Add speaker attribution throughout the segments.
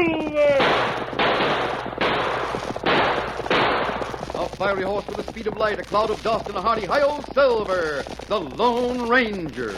Speaker 1: Silver!
Speaker 2: A fiery horse with the speed of light, a cloud of dust, and a hearty hi-yo Silver, the Lone Ranger.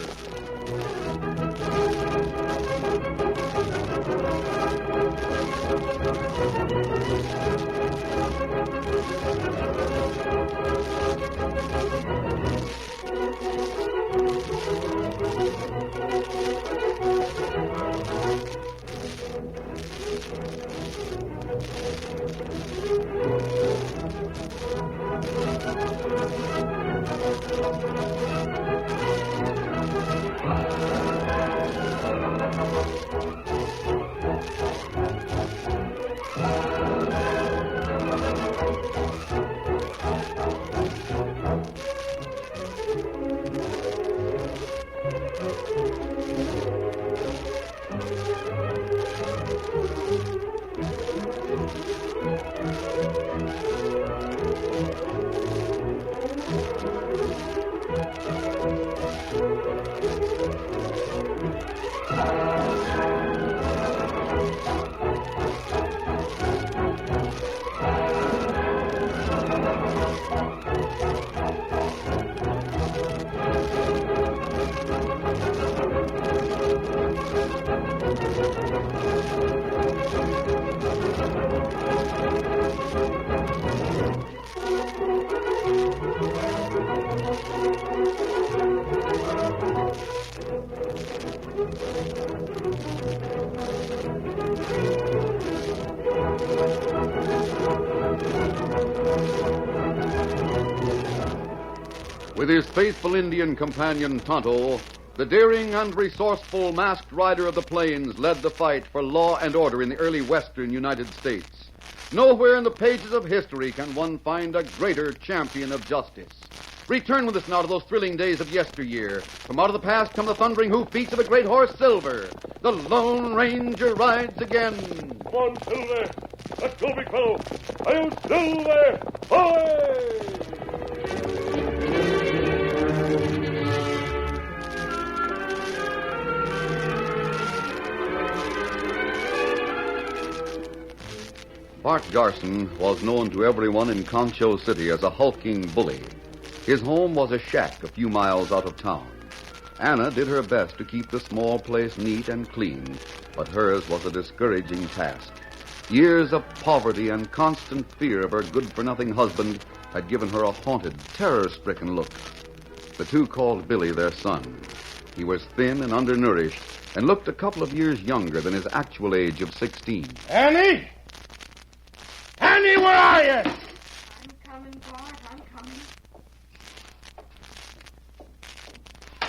Speaker 2: With his faithful Indian companion Tonto, the daring and resourceful masked rider of the plains led the fight for law and order in the early western United States. Nowhere in the pages of history can one find a greater champion of justice. Return with us now to those thrilling days of yesteryear. From out of the past come the thundering hoofbeats of the great horse Silver. The Lone Ranger rides again.
Speaker 1: Come on, Silver. Let's go, big fellow. Hi-yo, Silver! Hoy!
Speaker 2: Bart Garson was known to everyone in Concho City as a hulking bully. His home was a shack a few miles out of town. Anna did her best to keep the small place neat and clean, but hers was a discouraging task. Years of poverty and constant fear of her good-for-nothing husband had given her a haunted, terror-stricken look. The two called Billy their son. He was thin and undernourished and looked a couple of years younger than his actual age of 16.
Speaker 1: Annie! Annie, where are you?
Speaker 3: I'm coming, Bart. I'm coming. I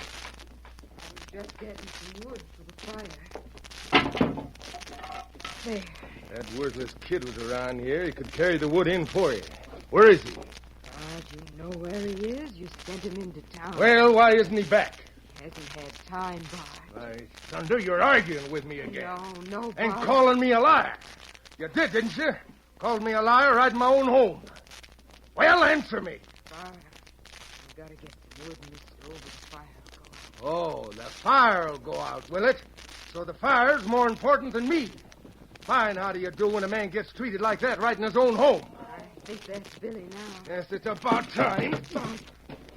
Speaker 3: was just getting some wood for the fire. There.
Speaker 1: That worthless kid was around here. He could carry the wood in for you. Where is he?
Speaker 3: Bart, you know where he is. You sent him into town.
Speaker 1: Well, why isn't he back?
Speaker 3: He hasn't had time, Bart.
Speaker 1: Why, Thunder, you're arguing with me again.
Speaker 3: No, Bart.
Speaker 1: And calling me a liar. You did, didn't you? Called me a liar right in my own home. Well, answer me.
Speaker 3: Bart, I've got to get the wood in this stove. The fire will go out.
Speaker 1: Oh, the fire will go out, will it? So the fire's more important than me. Fine, how do you do when a man gets treated like that right in his own home?
Speaker 3: I think that's Billy now.
Speaker 1: Yes, it's about time.
Speaker 3: Bart,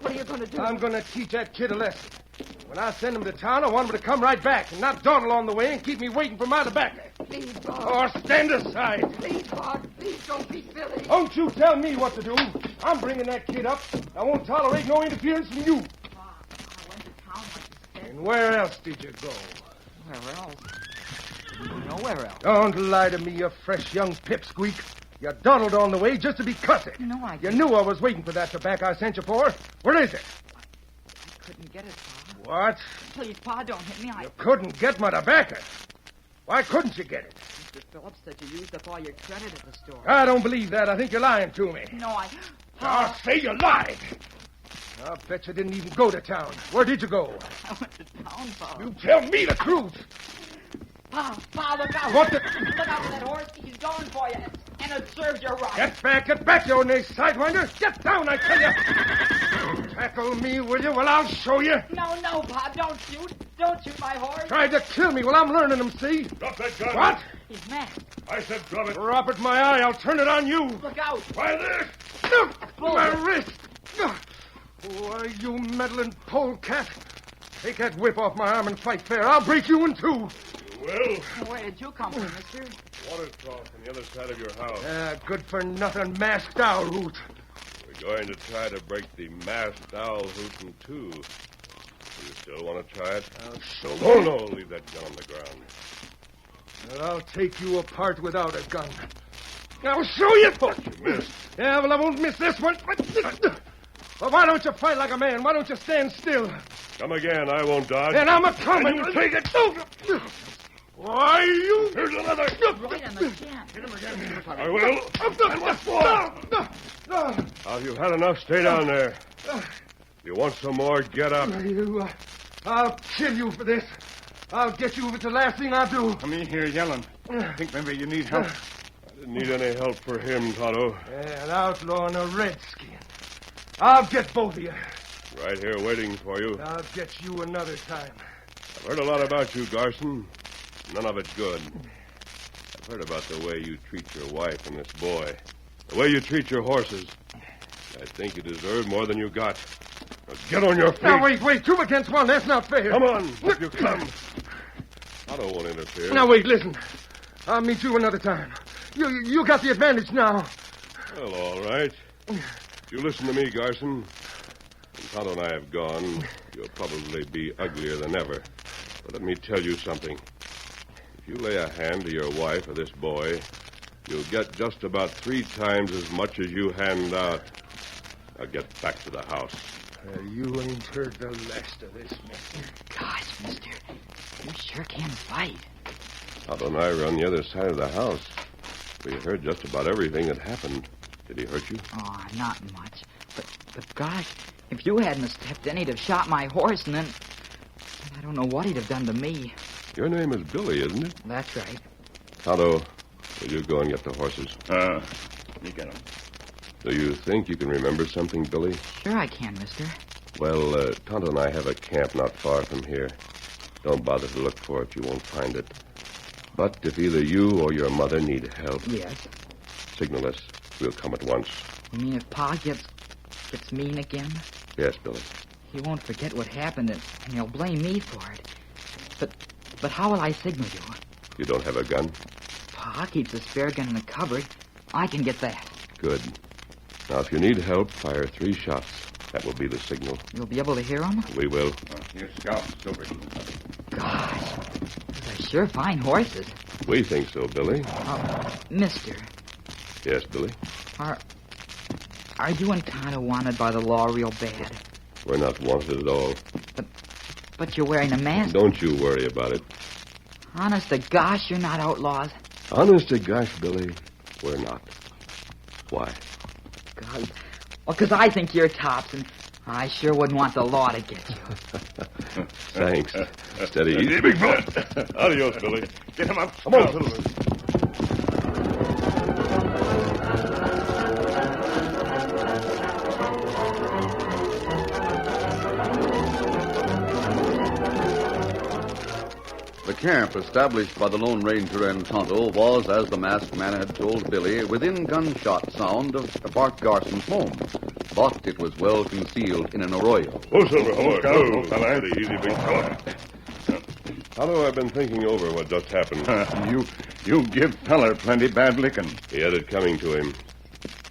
Speaker 3: what are you going to do?
Speaker 1: I'm going to teach that kid a lesson. When I send him to town, I want him to come right back and not dawdle on the way and keep me waiting for my tobacco.
Speaker 3: Please, Bart.
Speaker 1: Or stand aside.
Speaker 3: Please, Bart. Please don't beat Billy.
Speaker 1: Don't you tell me what to do. I'm bringing that kid up. I won't tolerate no interference from you.
Speaker 3: Bart, I went to town like you said.
Speaker 1: And where else did you go?
Speaker 3: Where else? Nowhere else.
Speaker 1: Don't lie to me, you fresh young pipsqueak. You dawdled on the way just to be cussed.
Speaker 3: No, I
Speaker 1: You
Speaker 3: didn't.
Speaker 1: knew I was waiting for that tobacco I sent you for. Where is it?
Speaker 3: I couldn't get it, Pa.
Speaker 1: What?
Speaker 3: Please, Pa, don't hit me.
Speaker 1: You couldn't get my tobacco. Why couldn't you get it?
Speaker 3: Mr. Phillips said you used up all your credit at the store.
Speaker 1: I don't believe that. I think you're lying to me.
Speaker 3: No,
Speaker 1: I'll say you lied. I'll bet you didn't even go to town. Where did you go?
Speaker 3: I went to town, Pa.
Speaker 1: You tell me the truth.
Speaker 3: Pa, look out.
Speaker 1: What the...
Speaker 3: Look out for that horse. He's going for you.
Speaker 4: man that serves you right.
Speaker 1: Get back, you nice sidewinder. Get down, I tell you. Tackle me, will you? Well, I'll show you.
Speaker 4: No, Pa, don't shoot. Don't shoot my horse.
Speaker 1: Tried to kill me. Well, I'm learning them, see?
Speaker 5: Drop that gun.
Speaker 1: What?
Speaker 4: He's masked.
Speaker 5: I said drop it.
Speaker 1: Drop at my eye. I'll turn it on you.
Speaker 4: Look out.
Speaker 5: Try this.
Speaker 1: My wrist. Why, you meddling polecat. Take that whip off my arm and fight fair. I'll break you in two.
Speaker 5: You will.
Speaker 4: Where did you come from, mister?
Speaker 5: Water trough on the other side of your house.
Speaker 1: Good-for-nothing masked owl hoot.
Speaker 5: We're going to try to break the masked owl hoot in two. You still want to try it?
Speaker 1: I'll show you.
Speaker 5: Oh, no, leave that gun on the ground.
Speaker 1: Well, I'll take you apart without a gun. I'll show you.
Speaker 5: You missed.
Speaker 1: Yeah, well, I won't miss this one. Well, why don't you fight like a man? Why don't you stand still?
Speaker 5: Come again. I won't dodge.
Speaker 1: And I'm a-coming.
Speaker 5: And you take it.
Speaker 1: Why, you...
Speaker 5: Here's another.
Speaker 4: Right on the chin.
Speaker 1: Hit him again.
Speaker 5: I will. And what for? Now, if you've had enough, stay down there. If you want some more, get up.
Speaker 1: I'll kill you for this. I'll get you if it's the last thing I do.
Speaker 6: Come in here yelling. I think maybe you need help.
Speaker 5: I didn't need any help for him, Tonto.
Speaker 1: Yeah, an outlaw and a redskin. I'll get both of you.
Speaker 5: Right here waiting for you.
Speaker 1: I'll get you another time.
Speaker 5: I've heard a lot about you, Garson. None of it good. I've heard about the way you treat your wife and this boy. The way you treat your horses. I think you deserve more than you got. Now get on your feet.
Speaker 1: Now, wait. 2 against 1. That's not fair.
Speaker 5: Come on. Up you come. Tonto won't interfere.
Speaker 1: Now, wait, listen. I'll meet you another time. You got the advantage now.
Speaker 5: Well, all right. You listen to me, Garson. When Tonto and I have gone, you'll probably be uglier than ever. But let me tell you something. If you lay a hand to your wife or this boy, you'll get just about 3 times as much as you hand out. Now get back to the house.
Speaker 1: You ain't heard the last of this, mister.
Speaker 4: Gosh, mister, you sure can fight.
Speaker 5: Tonto and I were on the other side of the house. We heard just about everything that happened. Did he hurt you?
Speaker 4: Oh, not much. But gosh, if you hadn't have stepped in, he'd have shot my horse, and then I don't know what he'd have done to me.
Speaker 5: Your name is Billy, isn't it?
Speaker 4: That's right.
Speaker 5: Tonto, will you go and get the horses?
Speaker 6: You get them.
Speaker 5: Do you think you can remember something, Billy?
Speaker 4: Sure I can, mister.
Speaker 5: Well, Tonto and I have a camp not far from here. Don't bother to look for it. You won't find it. But if either you or your mother need help...
Speaker 4: Yes?
Speaker 5: Signal us. We'll come at once.
Speaker 4: You mean if Pa gets mean again?
Speaker 5: Yes, Billy.
Speaker 4: He won't forget what happened, and he'll blame me for it. But how will I signal you?
Speaker 5: You don't have a gun?
Speaker 4: Pa keeps a spare gun in the cupboard. I can get that.
Speaker 5: Good. Now, if you need help, fire 3 shots. That will be the signal.
Speaker 4: You'll be able to hear him?
Speaker 5: We will.
Speaker 6: Your scalp's over.
Speaker 4: Gosh, those are sure fine horses.
Speaker 5: We think so, Billy.
Speaker 4: Mister,
Speaker 5: Yes, Billy?
Speaker 4: are you and Tonto wanted by the law real bad?
Speaker 5: We're not wanted at all.
Speaker 4: But you're wearing a mask.
Speaker 5: Don't you worry about it.
Speaker 4: Honest to gosh, you're not outlaws.
Speaker 5: Honest to gosh, Billy, we're not. Why?
Speaker 4: God. Well, because I think you're tops, and I sure wouldn't want the law to get you.
Speaker 5: Thanks. Steady. Easy, big fella. Adios, Billy.
Speaker 6: Get him up.
Speaker 5: Come on, Silver.
Speaker 2: The camp established by the Lone Ranger and Tonto was, as the masked man had told Billy, within gunshot sound of Bart Garson's home. But it was well concealed in an arroyo.
Speaker 5: Oh, Silver.
Speaker 6: Oh, fella.
Speaker 5: Easy, big fella. Tonto, I've been thinking over what just happened.
Speaker 6: You give feller plenty bad licking.
Speaker 5: He had it coming to him.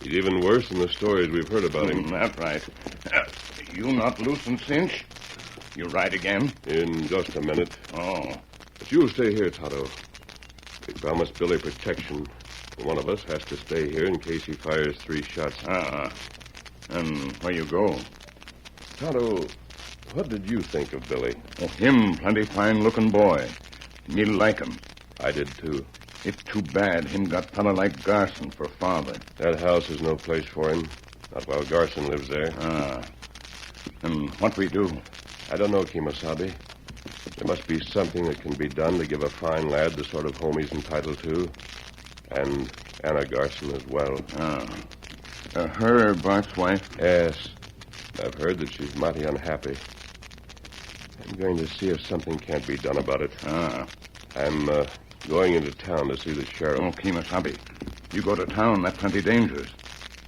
Speaker 5: He's even worse than the stories we've heard about him.
Speaker 6: That's right. You not loose and cinch? You ride again?
Speaker 5: In just a minute.
Speaker 6: Oh.
Speaker 5: But you'll stay here, Tonto. We promised Billy protection. One of us has to stay here in case he fires 3 shots.
Speaker 6: And where you go?
Speaker 5: Tonto, what did you think of Billy?
Speaker 6: Oh, him plenty fine-looking boy. Me like him.
Speaker 5: I did, too.
Speaker 6: It's too bad him got fella like Garson for father.
Speaker 5: That house is no place for him. Not while Garson lives there.
Speaker 6: And what we do?
Speaker 5: I don't know, Kemosabe. There must be something that can be done to give a fine lad the sort of home he's entitled to. And Anna Garson as well.
Speaker 6: Her, Bart's wife?
Speaker 5: Yes. I've heard that she's mighty unhappy. I'm going to see if something can't be done about it. I'm going into town to see the sheriff.
Speaker 6: Oh, Kemosabe. You go to town, that's plenty dangerous.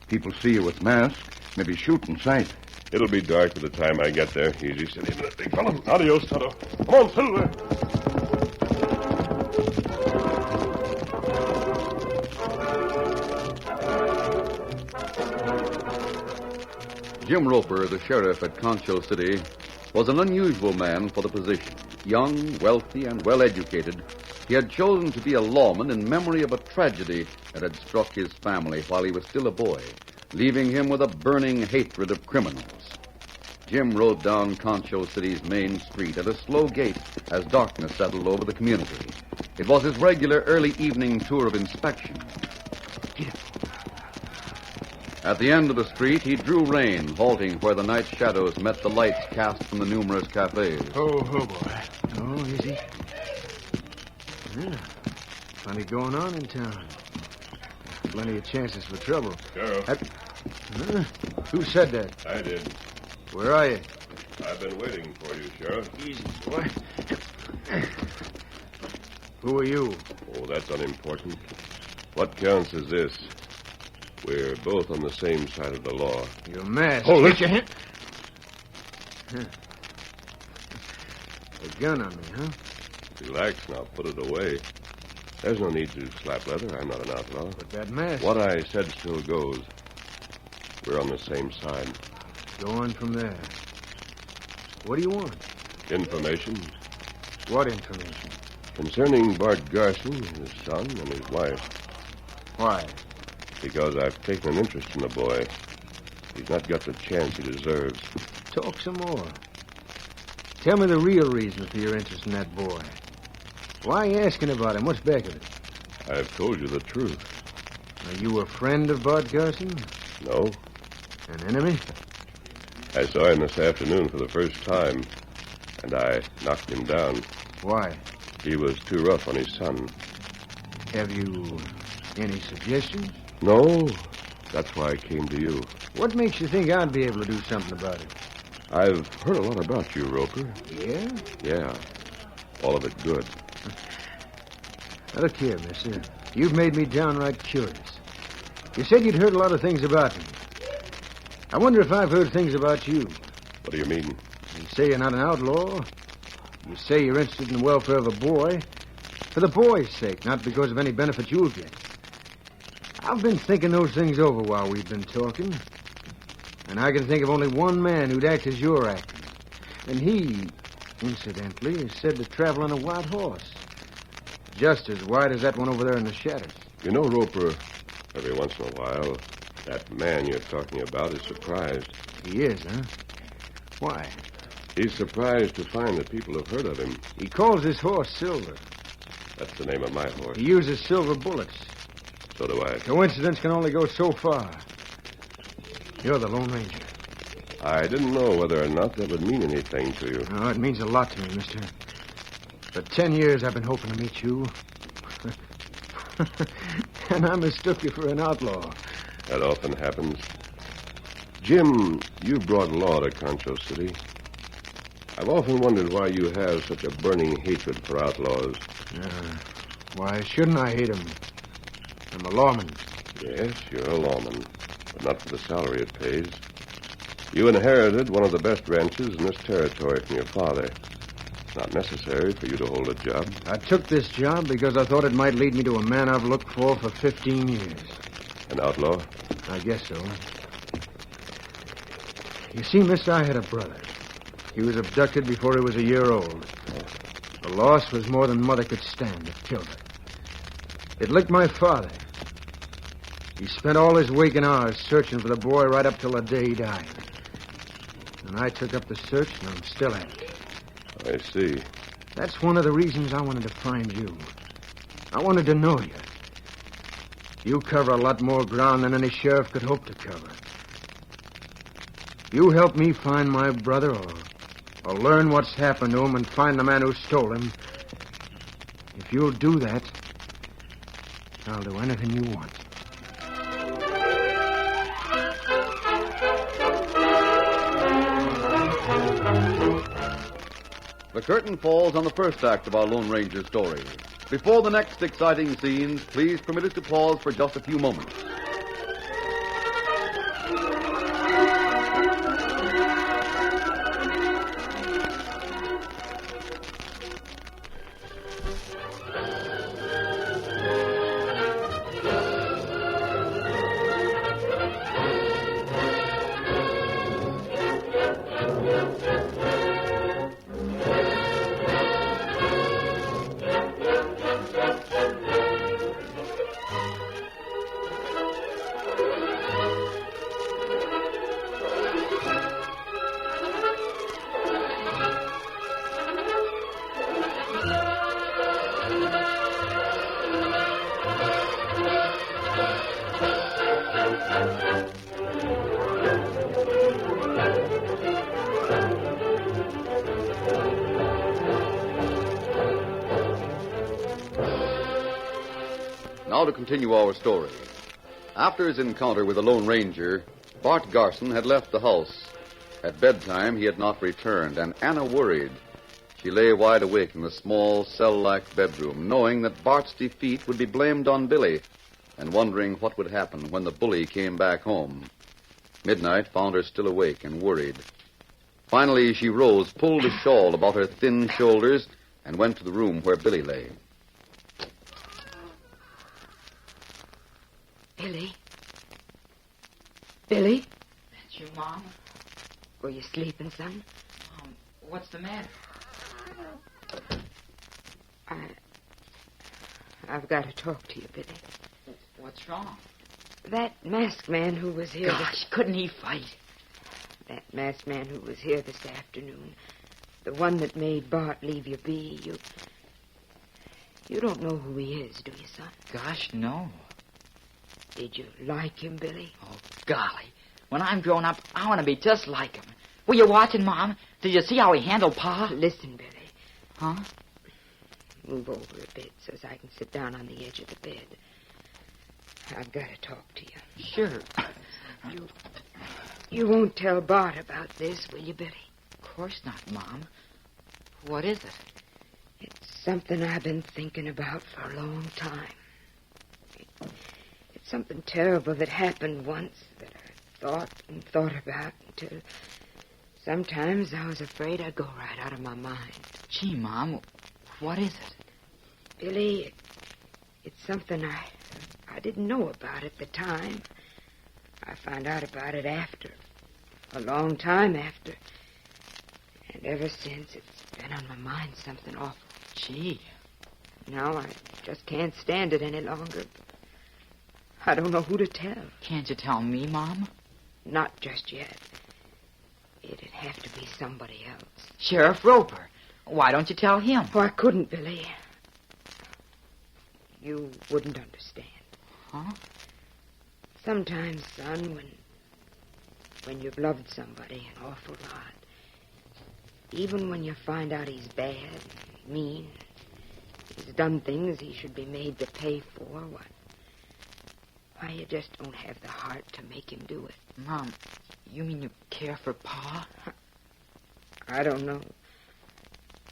Speaker 6: People see you with masks, maybe shoot in sight.
Speaker 5: It'll be dark by the time I get there. Easy, steady, minute, big fella. Adios, Toto. Come on, Silver.
Speaker 2: Jim Roper, the sheriff at Concho City, was an unusual man for the position. Young, wealthy, and well-educated, he had chosen to be a lawman in memory of a tragedy that had struck his family while he was still a boy, leaving him with a burning hatred of criminals. Jim rode down Concho City's main street at a slow gait as darkness settled over the community. It was his regular early evening tour of inspection. At the end of the street, he drew rein, halting where the night shadows met the lights cast from the numerous cafes.
Speaker 1: Oh, boy. Oh, easy. Yeah. Plenty going on in town. Plenty of chances for trouble.
Speaker 5: Sheriff.
Speaker 1: Who said that?
Speaker 5: I did.
Speaker 1: Where are you?
Speaker 5: I've been waiting for you, Sheriff.
Speaker 1: Easy, boy. Who are you?
Speaker 5: Oh, that's unimportant. What counts is this. We're both on the same side of the law.
Speaker 1: You're masked.
Speaker 5: Hold it.
Speaker 1: Get your hand. A gun on me, huh?
Speaker 5: Relax now. Put it away. There's no need to slap leather. I'm not an outlaw.
Speaker 1: But that mask.
Speaker 5: What I said still goes. We're on the same side.
Speaker 1: Go on from there. What do you want?
Speaker 5: Information
Speaker 1: What information?
Speaker 5: concerning Bart Garson, his son, and his wife.
Speaker 1: Why?
Speaker 5: Because I've taken an interest in the boy. He's not got the chance he deserves.
Speaker 1: Talk some more. Tell me the real reason for your interest in that boy. Why are you asking about him? What's back of it?
Speaker 5: I've told you the truth.
Speaker 1: Are you a friend of Bart Garson?
Speaker 5: No?
Speaker 1: An enemy?
Speaker 5: I saw him this afternoon for the first time, and I knocked him down.
Speaker 1: Why?
Speaker 5: He was too rough on his son.
Speaker 1: Have you any suggestions?
Speaker 5: No, that's why I came to you.
Speaker 1: What makes you think I'd be able to do something about it?
Speaker 5: I've heard a lot about you, Roper.
Speaker 1: Yeah?
Speaker 5: Yeah, all of it good.
Speaker 1: Now, look here, mister. You've made me downright curious. You said you'd heard a lot of things about me. I wonder if I've heard things about you.
Speaker 5: What do you mean?
Speaker 1: You say you're not an outlaw. You say you're interested in the welfare of a boy. For the boy's sake, not because of any benefit you'll get. I've been thinking those things over while we've been talking. And I can think of only one man who'd act as you're acting. And he, incidentally, is said to travel on a white horse. Just as white as that one over there in the shadows.
Speaker 5: You know, Roper, every once in a while, that man you're talking about is surprised.
Speaker 1: He is, huh? Why?
Speaker 5: He's surprised to find that people have heard of him.
Speaker 1: He calls his horse Silver.
Speaker 5: That's the name of my horse.
Speaker 1: He uses silver bullets.
Speaker 5: So do I.
Speaker 1: Coincidence can only go so far. You're the Lone Ranger.
Speaker 5: I didn't know whether or not that would mean anything to you.
Speaker 1: Oh, it means a lot to me, mister. For 10 years I've been hoping to meet you. And I mistook you for an outlaw.
Speaker 5: That often happens. Jim, you brought law to Concho City. I've often wondered why you have such a burning hatred for outlaws.
Speaker 1: Why shouldn't I hate him? I'm a lawman.
Speaker 5: Yes, you're a lawman, but not for the salary it pays. You inherited one of the best ranches in this territory from your father. It's not necessary for you to hold a job.
Speaker 1: I took this job because I thought it might lead me to a man I've looked for 15 years.
Speaker 5: An outlaw?
Speaker 1: I guess so. You see, mister, I had a brother. He was abducted before he was a year old. The loss was more than Mother could stand. It killed her. It licked my father. He spent all his waking hours searching for the boy right up till the day he died. And I took up the search, and I'm still at it.
Speaker 5: I see.
Speaker 1: That's one of the reasons I wanted to find you. I wanted to know you. You cover a lot more ground than any sheriff could hope to cover. You help me find my brother or learn what's happened to him and find the man who stole him. If you'll do that, I'll do anything you want.
Speaker 2: The curtain falls on the first act of our Lone Ranger story. Before the next exciting scenes, please permit us to pause for just a few moments. Now to continue our story. After his encounter with the Lone Ranger, Bart Garson had left the house. At bedtime, he had not returned, and Anna worried. She lay wide awake in the small, cell-like bedroom, knowing that Bart's defeat would be blamed on Billy, and wondering what would happen when the bully came back home. Midnight found her still awake and worried. Finally, she rose, pulled a shawl about her thin shoulders, and went to the room where Billy lay.
Speaker 3: Billy? Billy?
Speaker 4: That's you, Mom?
Speaker 3: Were you sleeping, son?
Speaker 4: What's the matter?
Speaker 3: I've got to talk to you, Billy.
Speaker 4: What's wrong?
Speaker 3: That masked man who was here...
Speaker 4: Gosh, couldn't he fight?
Speaker 3: That masked man who was here this afternoon. The one that made Bart leave you be. You don't know who he is, do you, son?
Speaker 4: Gosh, no.
Speaker 3: Did you like him, Billy?
Speaker 4: Oh, golly. When I'm grown up, I want to be just like him. Were you watching, Mom? Did you see how he handled Pa?
Speaker 3: Listen, Billy.
Speaker 4: Huh?
Speaker 3: Move over a bit so as I can sit down on the edge of the bed. I've got to talk to you.
Speaker 4: Sure.
Speaker 3: You won't tell Bart about this, will you, Billy?
Speaker 4: Of course not, Mom. What is it?
Speaker 3: It's something I've been thinking about for a long time. It's something terrible that happened once that I thought and thought about until sometimes I was afraid I'd go right out of my mind.
Speaker 4: Gee, Mom, what is it?
Speaker 3: Billy, it's something I didn't know about at the time. I found out about it after, a long time after. And ever since, it's been on my mind something awful.
Speaker 4: Gee.
Speaker 3: Now I just can't stand it any longer. I don't know who to tell.
Speaker 4: Can't you tell me, Mom?
Speaker 3: Not just yet. It'd have to be somebody else.
Speaker 4: Sheriff Roper. Why don't you tell him?
Speaker 3: Oh, I couldn't, Billy. You wouldn't understand.
Speaker 4: Huh?
Speaker 3: Sometimes, son, when you've loved somebody an awful lot, even when you find out he's bad, mean, he's done things he should be made to pay for, why, you just don't have the heart to make him do it.
Speaker 4: Mom, you mean you care for Pa?
Speaker 3: I don't know.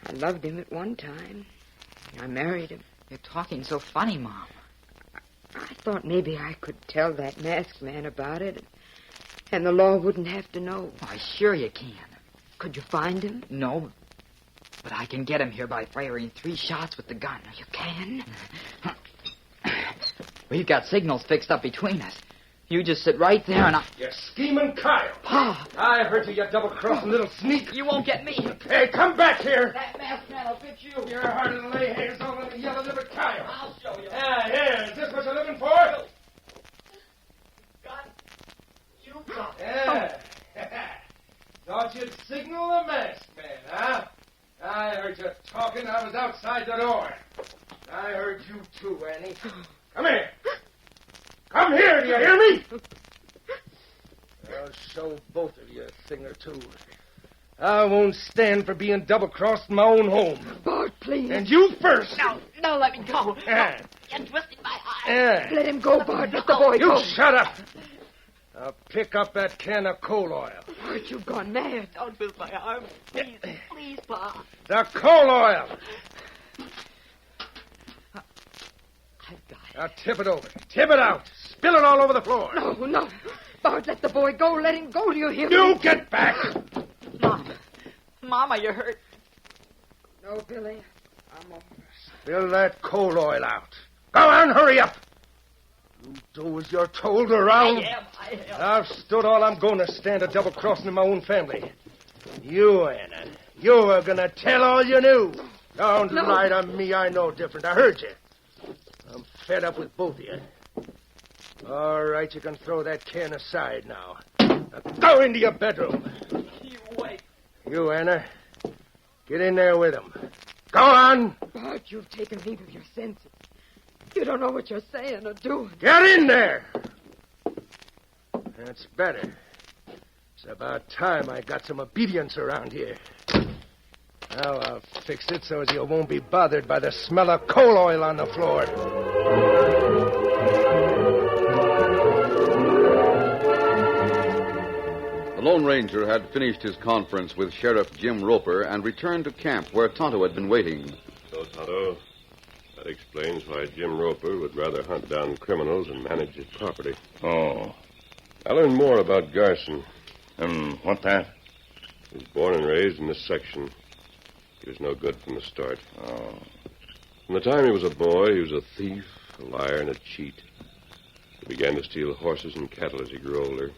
Speaker 3: I loved him at one time. I married him.
Speaker 4: You're talking so funny, Mom.
Speaker 3: I thought maybe I could tell that masked man about it, and the law wouldn't have to know.
Speaker 4: Why, sure you can.
Speaker 3: Could you find him?
Speaker 4: No, but I can get him here by firing 3 shots with the gun.
Speaker 3: You can?
Speaker 4: We've got signals fixed up between us. You just sit right there and
Speaker 7: You scheming Kyle.
Speaker 4: Pa!
Speaker 7: I heard you, you double-crossing little sneak.
Speaker 4: You won't get me.
Speaker 7: Hey, come back here.
Speaker 4: That masked man will fit you.
Speaker 7: You're harder to lay hands on than the yellow-livered Kyle.
Speaker 4: I'll show you.
Speaker 7: Here, is this what you're looking for?
Speaker 4: Gun. You got it.
Speaker 7: Yeah. Thought you'd signal the masked man, huh? I heard you talking. I was outside the door. I heard you too, Annie. Come here. Come here, do you hear me? I'll show both of you a thing or two. I won't stand for being double-crossed in my own home.
Speaker 3: Bart, please.
Speaker 7: And you first.
Speaker 4: No, let me go.
Speaker 7: Yeah.
Speaker 4: You twisted my
Speaker 7: Yeah.
Speaker 3: Let him go, Bart. Let the boy
Speaker 7: You
Speaker 3: go.
Speaker 7: shut up. I'll pick up that can of coal oil.
Speaker 3: Bart, you've gone mad.
Speaker 4: Don't twist my arm. Please, please, Pa.
Speaker 7: The coal oil.
Speaker 4: I've got it.
Speaker 7: Now tip it over. Tip it out. Spill it all over the floor.
Speaker 3: No, no. Bart, let the boy go. Let him go. Do you hear me?
Speaker 7: You get back.
Speaker 4: Mama, you're hurt.
Speaker 3: No, Billy. I'm all right.
Speaker 7: Spill that coal oil out. Go on, hurry up. You do as you're told around.
Speaker 4: I am.
Speaker 7: I've stood all I'm going to stand a double crossing in my own family. You, Anna, you were going to tell all you knew. Don't lie to me. I know different. I heard you. I'm fed up with both of you. All right, you can throw that can aside now. Now go into your bedroom.
Speaker 4: You wait.
Speaker 7: You, Anna, get in there with him. Go on.
Speaker 3: Bart, you've taken leave of your senses. You don't know what you're saying or doing.
Speaker 7: Get in there. That's better. It's about time I got some obedience around here. Now I'll fix it so as you won't be bothered by the smell of coal oil on the floor.
Speaker 2: The Lone Ranger had finished his conference with Sheriff Jim Roper and returned to camp where Tonto had been waiting.
Speaker 5: So, Tonto, that explains why Jim Roper would rather hunt down criminals and manage his property.
Speaker 6: Oh.
Speaker 5: I learned more about Garson.
Speaker 6: And what that?
Speaker 5: He was born and raised in this section. He was no good from the start.
Speaker 6: Oh.
Speaker 5: From the time he was a boy, he was a thief, a liar, and a cheat. He began to steal horses and cattle as he grew older.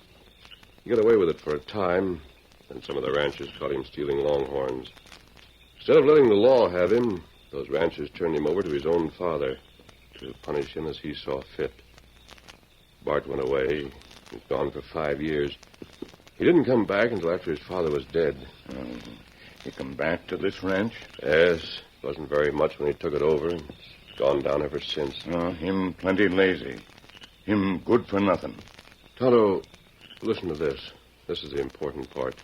Speaker 5: He got away with it for a time, and some of the ranchers caught him stealing longhorns. Instead of letting the law have him, those ranchers turned him over to his own father to punish him as he saw fit. Bart went away. He was gone for 5 years. He didn't come back until after his father was dead.
Speaker 6: He come back to this ranch?
Speaker 5: Yes, it wasn't very much when he took it over. It's gone down ever since.
Speaker 6: Oh, him plenty lazy. Him good for nothing.
Speaker 5: Tonto, listen to this. This is the important part.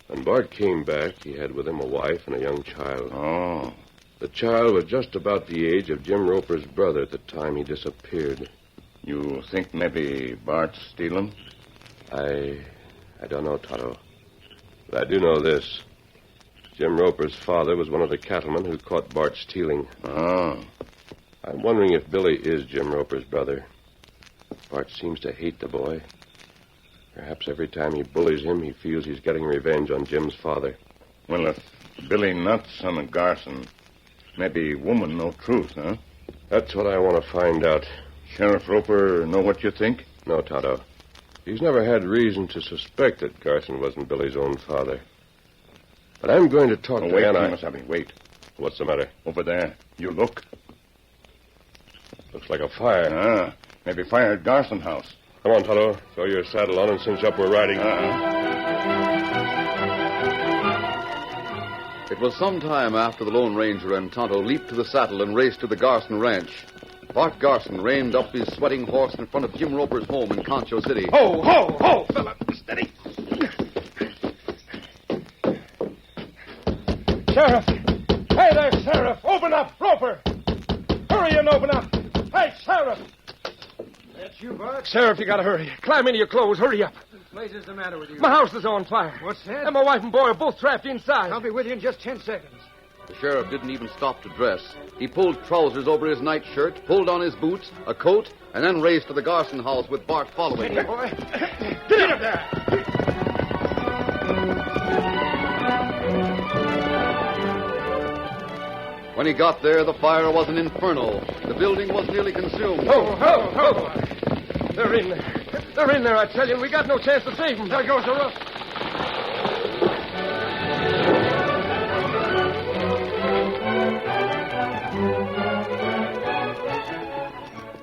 Speaker 5: When Bart came back, he had with him a wife and a young child.
Speaker 6: Oh.
Speaker 5: The child was just about the age of Jim Roper's brother at the time he disappeared.
Speaker 6: You think maybe Bart's stealing?
Speaker 5: I don't know, Tonto. But I do know this. Jim Roper's father was one of the cattlemen who caught Bart stealing.
Speaker 6: Oh.
Speaker 5: I'm wondering if Billy is Jim Roper's brother. Bart seems to hate the boy. Perhaps every time he bullies him, he feels he's getting revenge on Jim's father.
Speaker 6: Well, if Billy not son of Garson, maybe woman know truth, huh?
Speaker 5: That's what I want to find out.
Speaker 6: Sheriff Roper know what you think?
Speaker 5: No, Tonto. He's never had reason to suspect that Garson wasn't Billy's own father. But I'm going to talk to
Speaker 6: wait,
Speaker 5: Anna.
Speaker 6: Kimasabi, wait.
Speaker 5: What's the matter?
Speaker 6: Over there. You look.
Speaker 5: Looks like a fire.
Speaker 6: Ah, maybe fire at Garson house.
Speaker 5: Come on, Tonto. Throw your saddle on and cinch up. We're riding.
Speaker 2: It was some time after the Lone Ranger and Tonto leaped to the saddle and raced to the Garson ranch. Bart Garson reined up his sweating horse in front of Jim Roper's home in Concho City.
Speaker 7: Ho, ho, ho, fella. Steady. Sheriff. Hey there, Sheriff. Open up, Roper. Hurry and open up. Hey, Sheriff.
Speaker 1: That's you, Bart?
Speaker 7: Sheriff, you gotta hurry. Climb into your clothes. Hurry up.
Speaker 1: What the blazes the matter with you?
Speaker 7: My house is on fire.
Speaker 1: What's that?
Speaker 7: And my wife and boy are both trapped inside.
Speaker 1: I'll be with you in just 10 seconds.
Speaker 2: The sheriff didn't even stop to dress. He pulled trousers over his nightshirt, pulled on his boots, a coat, and then raced to the Garson house with Bart following.
Speaker 7: Hey, boy. Get up there.
Speaker 2: When he got there, the fire was an inferno. The building was nearly consumed.
Speaker 7: Ho, ho, ho. They're in there. They're in there, I tell you, and we got no chance to save them. There goes the roof.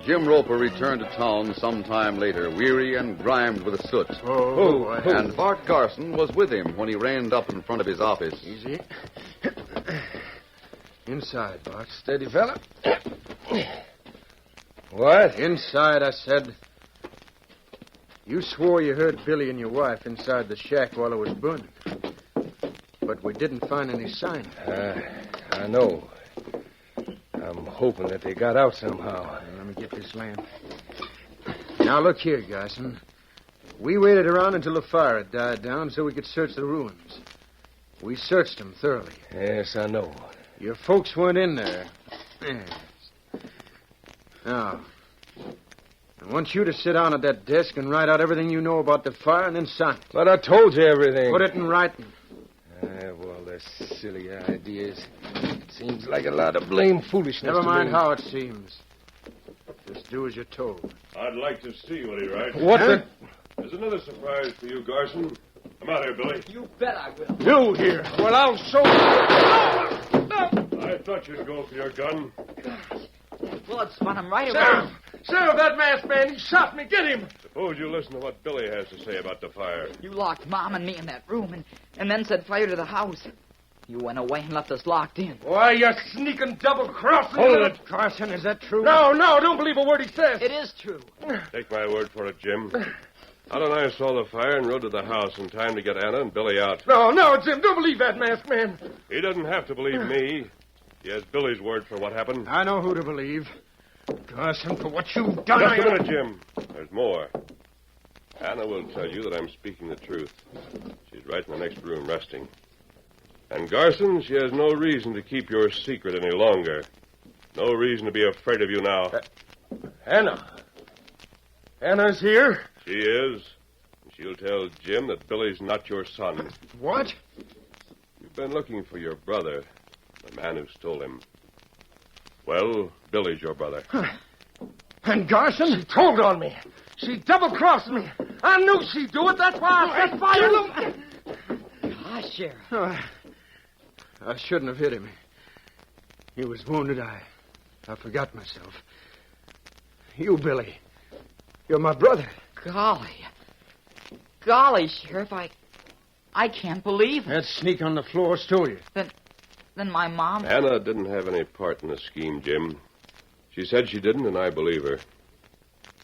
Speaker 2: Jim Roper returned to town some time later, weary and grimed with soot. And Bart Garson was with him when he reined up in front of his office.
Speaker 1: Easy. Inside, Bart.
Speaker 7: Steady, fella. What?
Speaker 1: Inside, I said. You swore you heard Billy and your wife inside the shack while it was burning. But we didn't find any sign.
Speaker 7: I know. I'm hoping that they got out somehow.
Speaker 1: Let me get this lamp. Now, look here, Garson. We waited around until the fire had died down so we could search the ruins. We searched them thoroughly.
Speaker 7: Yes, I know.
Speaker 1: Your folks weren't in there. Yes. Now, I want you to sit down at that desk and write out everything you know about the fire and then sign it.
Speaker 7: But I told you everything.
Speaker 1: Put it in writing.
Speaker 7: Well, they're silly ideas. Seems like a lot of blame foolishness.
Speaker 1: Never
Speaker 7: to
Speaker 1: mind
Speaker 7: me.
Speaker 1: how it seems. Just do as you're told.
Speaker 5: I'd like to see what he writes.
Speaker 7: What the...
Speaker 5: There's another surprise for you, Garson. Come out here, Billy.
Speaker 4: You bet I will.
Speaker 7: You here? Well, I'll show you.
Speaker 5: I thought you'd go for your gun.
Speaker 4: That bullet spun him right
Speaker 7: Sheriff!
Speaker 4: around.
Speaker 7: Sheriff, that masked man, he shot me. Get him!
Speaker 5: Suppose you listen to what Billy has to say about the fire.
Speaker 4: You locked Mom and me in that room and then set fire to the house. You went away and left us locked in.
Speaker 7: Why, you sneaking double-crossing...
Speaker 1: Hold it, Carson. Is that true?
Speaker 7: No, don't believe a word he says.
Speaker 4: It is true.
Speaker 5: Take my word for it, Jim. Otto and I saw the fire and rode to the house in time to get Anna and Billy out.
Speaker 7: No, Jim, don't believe that masked man.
Speaker 5: He doesn't have to believe me. He has Billy's word for what happened.
Speaker 1: I know who to believe. Carson, for what you've done...
Speaker 5: Just a minute, Jim. There's more. Anna will tell you that I'm speaking the truth. She's right in the next room resting. And, Garson, she has no reason to keep your secret any longer. No reason to be afraid of you now.
Speaker 7: Anna. Anna's here?
Speaker 5: She is. And she'll tell Jim that Billy's not your son.
Speaker 1: What?
Speaker 5: You've been looking for your brother, the man who stole him. Well, Billy's your brother.
Speaker 1: And Garson?
Speaker 7: She told on me. She double-crossed me. I knew she'd do it. That's why I set fire to them.
Speaker 4: Gosh, Sheriff.
Speaker 1: Oh, I shouldn't have hit him. He was wounded. I forgot myself. You, Billy. You're my brother.
Speaker 4: Golly, Sheriff, I can't believe it.
Speaker 1: That sneak on the floor stole you.
Speaker 4: Then my mom...
Speaker 5: Anna didn't have any part in the scheme, Jim. She said she didn't, and I believe her.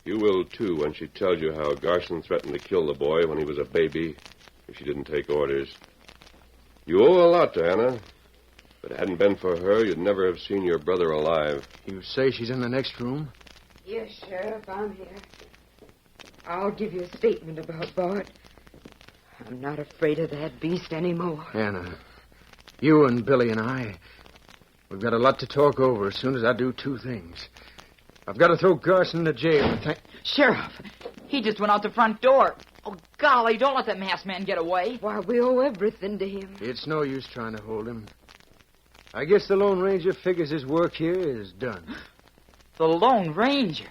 Speaker 5: You will, too, when she tells you how Garson threatened to kill the boy when he was a baby if she didn't take orders. You owe a lot to Anna. If it hadn't been for her, you'd never have seen your brother alive.
Speaker 1: You say she's in the next room?
Speaker 3: Yes, Sheriff, I'm here. I'll give you a statement about Bart. I'm not afraid of that beast anymore.
Speaker 1: Anna, you and Billy and I, we've got a lot to talk over as soon as I do two things. I've got to throw Garson into jail.
Speaker 4: Sheriff, he just went out the front door. Oh, golly, don't let that masked man get away.
Speaker 3: Why, we owe everything to him.
Speaker 1: It's no use trying to hold him. I guess the Lone Ranger figures his work here is done.
Speaker 4: The Lone Ranger.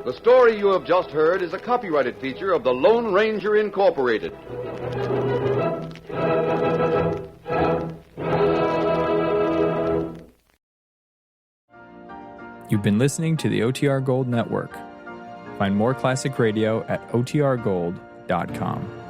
Speaker 2: The story you have just heard is a copyrighted feature of the Lone Ranger Incorporated.
Speaker 8: You've been listening to the OTR Gold Network. Find more classic radio at otrgold.com.